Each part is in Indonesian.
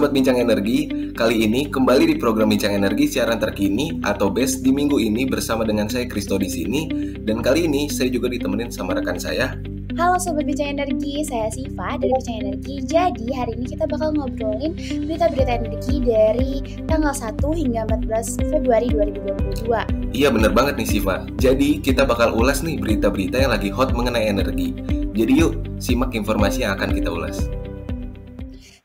Sobat Bincang Energi, kali ini kembali di program Bincang Energi siaran terkini atau BES di minggu ini bersama dengan saya Kristo di sini. Dan kali ini saya juga ditemenin sama rekan saya. Halo Sobat Bincang Energi, saya Siva dari Bincang Energi. Jadi hari ini kita bakal ngobrolin berita-berita energi dari tanggal 1 hingga 14 Februari 2022. Iya bener banget nih Siva. Jadi kita bakal ulas nih berita-berita yang lagi hot mengenai energi. Jadi yuk, simak informasi yang akan kita ulas.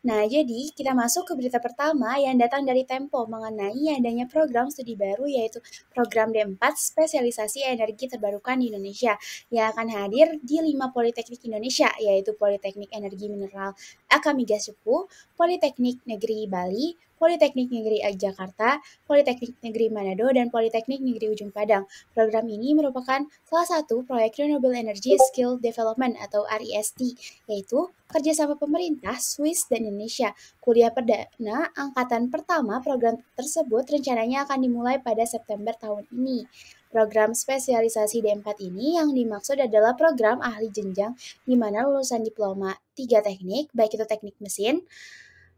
Nah, jadi kita masuk ke berita pertama yang datang dari Tempo mengenai adanya program studi baru yaitu program D4 Spesialisasi Energi Terbarukan di Indonesia yang akan hadir di 5 Politeknik Indonesia yaitu Politeknik Energi Mineral AK Migas Cepu, Politeknik Negeri Bali, Politeknik Negeri Jakarta, Politeknik Negeri Manado, dan Politeknik Negeri Ujung Padang. Program ini merupakan salah satu proyek Renewable Energy Skill Development atau RESD, yaitu kerjasama pemerintah, Swiss, dan Indonesia. Kuliah perdana angkatan pertama program tersebut rencananya akan dimulai pada September tahun ini. Program spesialisasi D4 ini yang dimaksud adalah program ahli jenjang di mana lulusan diploma 3 teknik, baik itu teknik mesin,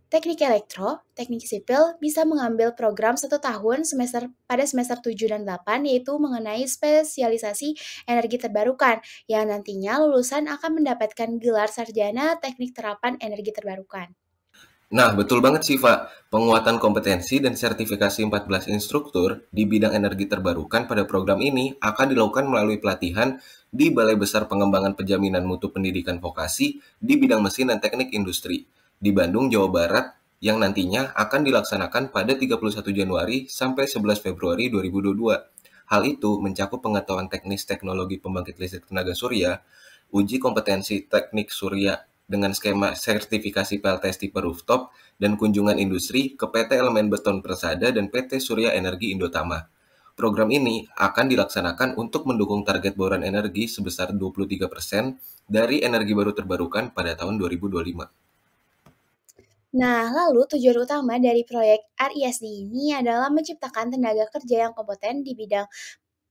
teknik elektro, teknik sipil bisa mengambil program 1 tahun pada semester 7 dan 8 yaitu mengenai spesialisasi energi terbarukan yang nantinya lulusan akan mendapatkan gelar sarjana teknik terapan energi terbarukan. Nah, betul banget Siva. Penguatan kompetensi dan sertifikasi 14 instruktur di bidang energi terbarukan pada program ini akan dilakukan melalui pelatihan di Balai Besar Pengembangan Penjaminan Mutu Pendidikan Vokasi di bidang mesin dan teknik industri di Bandung, Jawa Barat yang nantinya akan dilaksanakan pada 31 Januari sampai 11 Februari 2022. Hal itu mencakup pengetahuan teknis teknologi pembangkit listrik tenaga surya, uji kompetensi teknik surya dengan skema sertifikasi PLTS tipe rooftop, dan kunjungan industri ke PT Elemen Beton Persada dan PT Surya Energi Indotama. Program ini akan dilaksanakan untuk mendukung target bauran energi sebesar 23% dari energi baru terbarukan pada tahun 2025. Nah, lalu tujuan utama dari proyek RESD ini adalah menciptakan tenaga kerja yang kompeten di bidang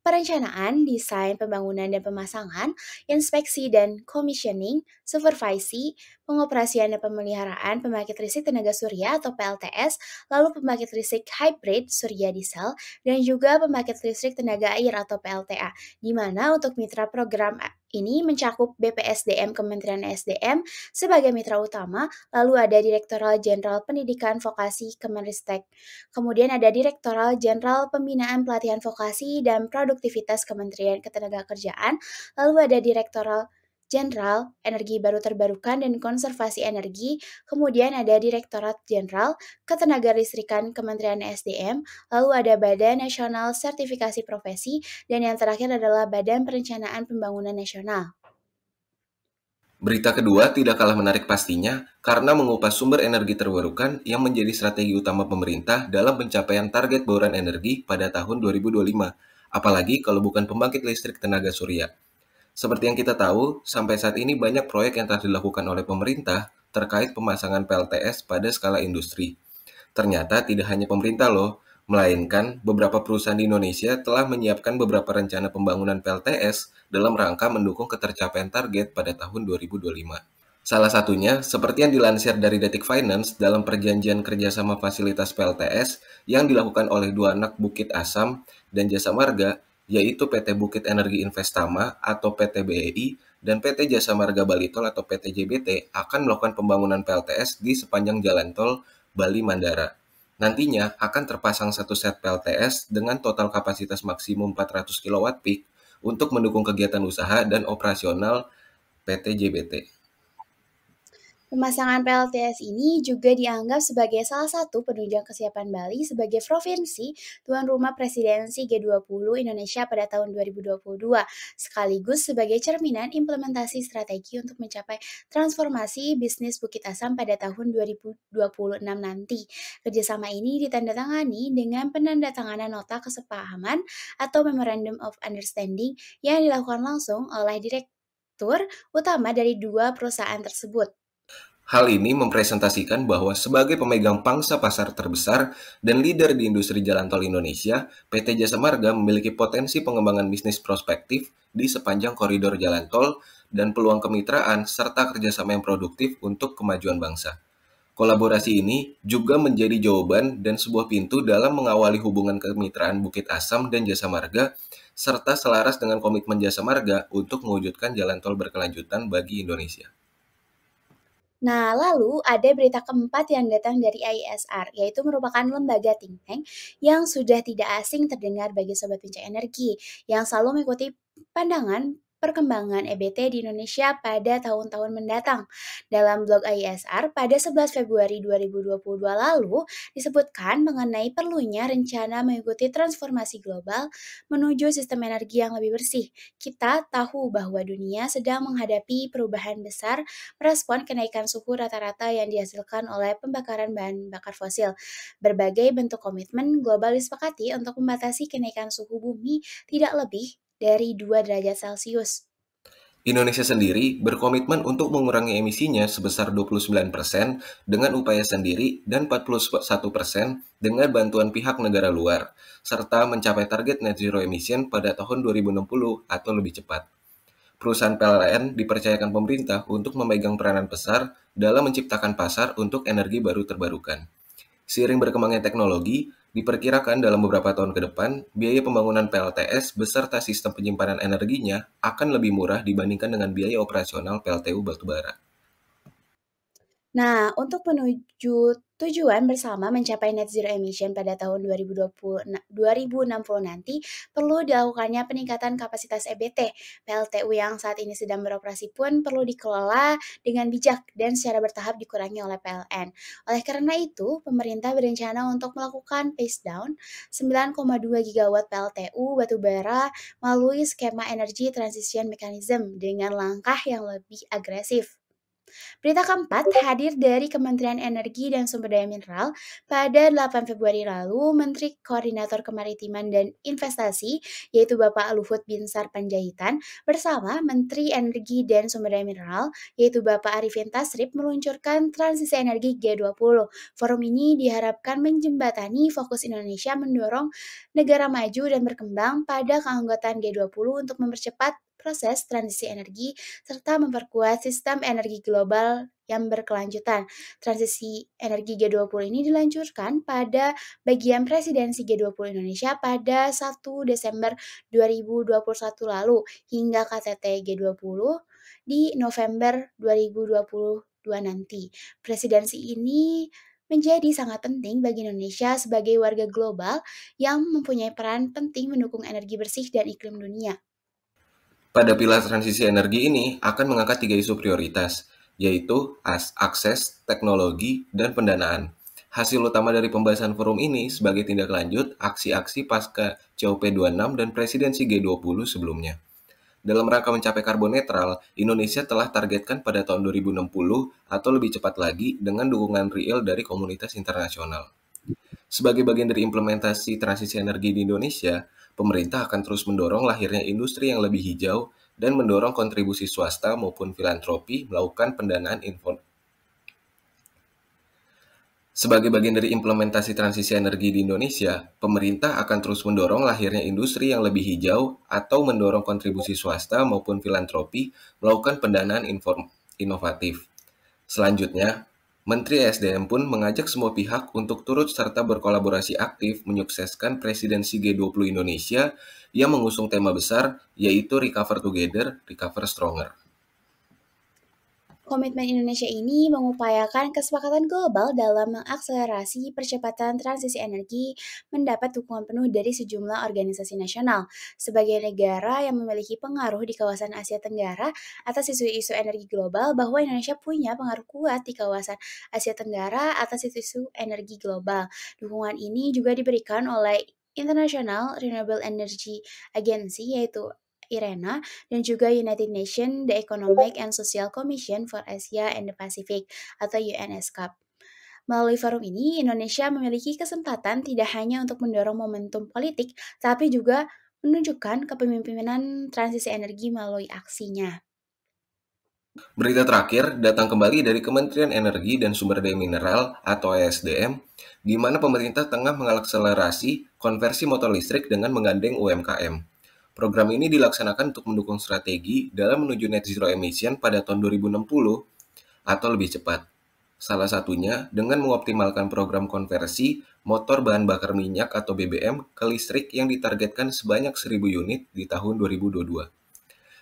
perencanaan, desain, pembangunan dan pemasangan, inspeksi dan commissioning, supervisi, pengoperasian dan pemeliharaan pembangkit listrik tenaga surya atau PLTS, lalu pembangkit listrik hybrid surya diesel, dan juga pembangkit listrik tenaga air atau PLTA, di mana untuk mitra program ini mencakup BPSDM Kementerian SDM sebagai mitra utama, lalu ada Direktorat Jenderal Pendidikan Vokasi Kemenristek. Kemudian ada Direktorat Jenderal Pembinaan Pelatihan Vokasi dan Produktivitas Kementerian Ketenagakerjaan, lalu ada Direktorat Jenderal Energi Baru Terbarukan dan Konservasi Energi, kemudian ada Direktorat Jenderal Ketenagalistrikan Kementerian SDM, lalu ada Badan Nasional Sertifikasi Profesi, dan yang terakhir adalah Badan Perencanaan Pembangunan Nasional. Berita kedua tidak kalah menarik pastinya karena mengupas sumber energi terbarukan yang menjadi strategi utama pemerintah dalam pencapaian target bauran energi pada tahun 2025, apalagi kalau bukan pembangkit listrik tenaga surya. Seperti yang kita tahu, sampai saat ini banyak proyek yang telah dilakukan oleh pemerintah terkait pemasangan PLTS pada skala industri. Ternyata tidak hanya pemerintah loh, melainkan beberapa perusahaan di Indonesia telah menyiapkan beberapa rencana pembangunan PLTS dalam rangka mendukung ketercapaian target pada tahun 2025. Salah satunya, seperti yang dilansir dari Detik Finance dalam perjanjian kerjasama fasilitas PLTS yang dilakukan oleh dua anak Bukit Asam dan Jasa Marga, yaitu PT Bukit Energi Investama atau PT BEI dan PT Jasa Marga Balitol atau PT JBT akan melakukan pembangunan PLTS di sepanjang jalan tol Bali Mandara. Nantinya akan terpasang satu set PLTS dengan total kapasitas maksimum 400 kW peak untuk mendukung kegiatan usaha dan operasional PT JBT. Pemasangan PLTS ini juga dianggap sebagai salah satu penunjang kesiapan Bali sebagai provinsi tuan rumah presidensi G20 Indonesia pada tahun 2022, sekaligus sebagai cerminan implementasi strategi untuk mencapai transformasi bisnis Bukit Asam pada tahun 2026 nanti. Kerjasama ini ditandatangani dengan penandatanganan nota kesepahaman atau Memorandum of Understanding yang dilakukan langsung oleh direktur utama dari dua perusahaan tersebut. Hal ini mempresentasikan bahwa sebagai pemegang pangsa pasar terbesar dan leader di industri jalan tol Indonesia, PT Jasa Marga memiliki potensi pengembangan bisnis prospektif di sepanjang koridor jalan tol dan peluang kemitraan serta kerjasama yang produktif untuk kemajuan bangsa. Kolaborasi ini juga menjadi jawaban dan sebuah pintu dalam mengawali hubungan kemitraan Bukit Asam dan Jasa Marga, serta selaras dengan komitmen Jasa Marga untuk mewujudkan jalan tol berkelanjutan bagi Indonesia. Nah, lalu ada berita keempat yang datang dari IESR, yaitu merupakan lembaga think tank yang sudah tidak asing terdengar bagi sobat bincang energi, yang selalu mengikuti pandangan perkembangan EBT di Indonesia pada tahun-tahun mendatang. Dalam blog IESR pada 11 Februari 2022 lalu disebutkan mengenai perlunya rencana mengikuti transformasi global menuju sistem energi yang lebih bersih. Kita tahu bahwa dunia sedang menghadapi perubahan besar merespon kenaikan suhu rata-rata yang dihasilkan oleh pembakaran bahan bakar fosil. Berbagai bentuk komitmen global disepakati untuk membatasi kenaikan suhu bumi tidak lebih dari 2 derajat Celcius. Indonesia sendiri berkomitmen untuk mengurangi emisinya sebesar 29% dengan upaya sendiri dan 41% dengan bantuan pihak negara luar, serta mencapai target net zero emission pada tahun 2060 atau lebih cepat. Perusahaan PLN dipercayakan pemerintah untuk memegang peranan besar dalam menciptakan pasar untuk energi baru terbarukan. Seiring berkembangnya teknologi, diperkirakan dalam beberapa tahun ke depan, biaya pembangunan PLTS beserta sistem penyimpanan energinya akan lebih murah dibandingkan dengan biaya operasional PLTU batubara. Nah, untuk menuju tujuan bersama mencapai net zero emission pada tahun 2060 nanti, perlu dilakukannya peningkatan kapasitas EBT. PLTU yang saat ini sedang beroperasi pun perlu dikelola dengan bijak dan secara bertahap dikurangi oleh PLN. Oleh karena itu, pemerintah berencana untuk melakukan phase down 9,2 gigawatt PLTU batubara melalui skema Energy Transition Mechanism dengan langkah yang lebih agresif. Berita keempat hadir dari Kementerian Energi dan Sumber Daya Mineral pada 8 Februari lalu, Menteri Koordinator Kemaritiman dan Investasi, yaitu Bapak Luhut Binsar Panjaitan, bersama Menteri Energi dan Sumber Daya Mineral, yaitu Bapak Arifin Tasrif, meluncurkan transisi energi G20. Forum ini diharapkan menjembatani fokus Indonesia mendorong negara maju dan berkembang pada keanggotaan G20 untuk mempercepat proses transisi energi serta memperkuat sistem energi global yang berkelanjutan. Transisi energi G20 ini diluncurkan pada bagian presidensi G20 Indonesia pada 1 Desember 2021 lalu hingga KTT G20 di November 2022 nanti. Presidensi ini menjadi sangat penting bagi Indonesia sebagai warga global yang mempunyai peran penting mendukung energi bersih dan iklim dunia. Pada pilar transisi energi ini akan mengangkat 3 isu prioritas, yaitu akses, teknologi, dan pendanaan. Hasil utama dari pembahasan forum ini sebagai tindak lanjut aksi-aksi pasca COP26 dan presidensi G20 sebelumnya. Dalam rangka mencapai karbon netral, Indonesia telah targetkan pada tahun 2060 atau lebih cepat lagi dengan dukungan real dari komunitas internasional. Sebagai bagian dari implementasi transisi energi di Indonesia, pemerintah akan terus mendorong lahirnya industri yang lebih hijau dan mendorong kontribusi swasta maupun filantropi melakukan pendanaan Sebagai bagian dari implementasi transisi energi di Indonesia, pemerintah akan terus mendorong lahirnya industri yang lebih hijau atau mendorong kontribusi swasta maupun filantropi melakukan pendanaan inovatif. Selanjutnya, Menteri SDM pun mengajak semua pihak untuk turut serta berkolaborasi aktif menyukseskan presidensi G20 Indonesia yang mengusung tema besar yaitu Recover Together, Recover Stronger. Komitmen Indonesia ini mengupayakan kesepakatan global dalam mengakselerasi percepatan transisi energi mendapat dukungan penuh dari sejumlah organisasi nasional. Sebagai negara yang memiliki pengaruh di kawasan Asia Tenggara atas isu-isu energi global, bahwa Indonesia punya pengaruh kuat di kawasan Asia Tenggara atas isu-isu energi global. Dukungan ini juga diberikan oleh International Renewable Energy Agency, yaitu IRENA, dan juga United Nations The Economic and Social Commission for Asia and the Pacific atau UNESCAP. Melalui forum ini, Indonesia memiliki kesempatan tidak hanya untuk mendorong momentum politik, tapi juga menunjukkan kepemimpinan transisi energi melalui aksinya. Berita terakhir datang kembali dari Kementerian Energi dan Sumber Daya Mineral atau ESDM, di mana pemerintah tengah mengakselerasi konversi motor listrik dengan menggandeng UMKM. Program ini dilaksanakan untuk mendukung strategi dalam menuju net zero emission pada tahun 2060 atau lebih cepat. Salah satunya dengan mengoptimalkan program konversi motor bahan bakar minyak atau BBM ke listrik yang ditargetkan sebanyak 1.000 unit di tahun 2022.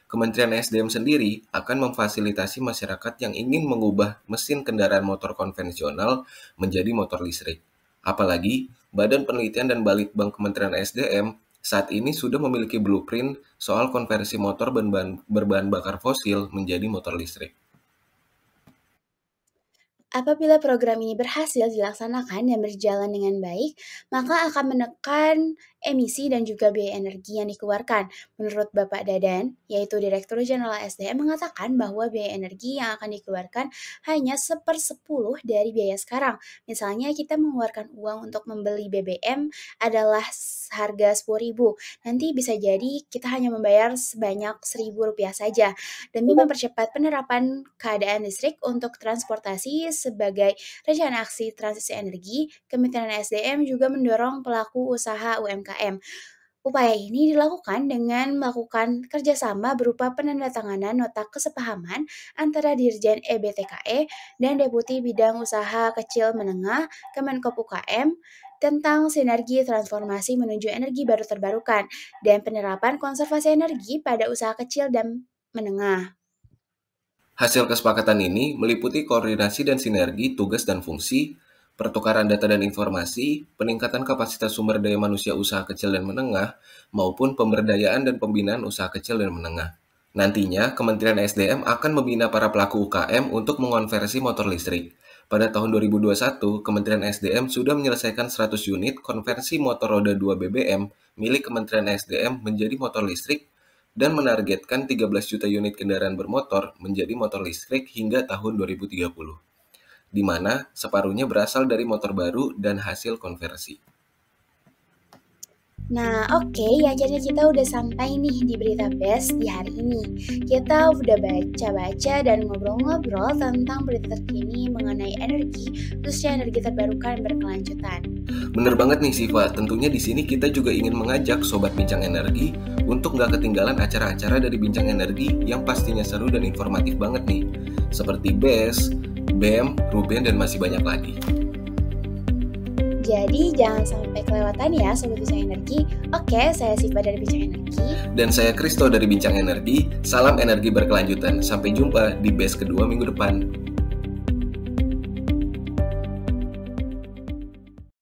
Kementerian SDM sendiri akan memfasilitasi masyarakat yang ingin mengubah mesin kendaraan motor konvensional menjadi motor listrik. Apalagi, Badan Penelitian dan Balitbang Kementerian SDM saat ini sudah memiliki blueprint soal konversi motor berbahan bakar fosil menjadi motor listrik. Apabila program ini berhasil dilaksanakan dan berjalan dengan baik, maka akan menekan emisi dan juga biaya energi yang dikeluarkan. Menurut Bapak Dadan, yaitu Direktur Jenderal SDM, mengatakan bahwa biaya energi yang akan dikeluarkan hanya 1/10 dari biaya sekarang. Misalnya kita mengeluarkan uang untuk membeli BBM adalah harga 10.000. Nanti bisa jadi kita hanya membayar sebanyak Rp1.000 saja. Demi mempercepat penerapan keadaan listrik untuk transportasi sebagai rencana aksi transisi energi, Kementerian SDM juga mendorong pelaku usaha UMKM. Upaya ini dilakukan dengan melakukan kerjasama berupa penandatanganan nota kesepahaman antara Dirjen EBTKE dan Deputi Bidang Usaha Kecil Menengah Kemenkop UKM tentang sinergi transformasi menuju energi baru terbarukan dan penerapan konservasi energi pada usaha kecil dan menengah. Hasil kesepakatan ini meliputi koordinasi dan sinergi tugas dan fungsi, pertukaran data dan informasi, peningkatan kapasitas sumber daya manusia usaha kecil dan menengah, maupun pemberdayaan dan pembinaan usaha kecil dan menengah. Nantinya, Kementerian SDM akan membina para pelaku UKM untuk mengonversi motor listrik. Pada tahun 2021, Kementerian SDM sudah menyelesaikan 100 unit konversi motor roda 2 BBM milik Kementerian SDM menjadi motor listrik dan menargetkan 13 juta unit kendaraan bermotor menjadi motor listrik hingga tahun 2030, di mana separuhnya berasal dari motor baru dan hasil konversi. Nah, oke, akhirnya kita udah sampai nih di Berita Best di hari ini. Kita udah baca-baca dan ngobrol-ngobrol tentang berita terkini mengenai energi, khususnya energi terbarukan berkelanjutan. Bener banget nih Siva, tentunya di sini kita juga ingin mengajak Sobat Bincang Energi untuk nggak ketinggalan acara-acara dari Bincang Energi yang pastinya seru dan informatif banget nih. Seperti BES, BEM, Ruben, dan masih banyak lagi. Jadi jangan sampai kelewatan ya Sobat Bincang Energi. Oke, saya Siva dari Bincang Energi. Dan saya Kristo dari Bincang Energi. Salam energi berkelanjutan. Sampai jumpa di BES kedua minggu depan.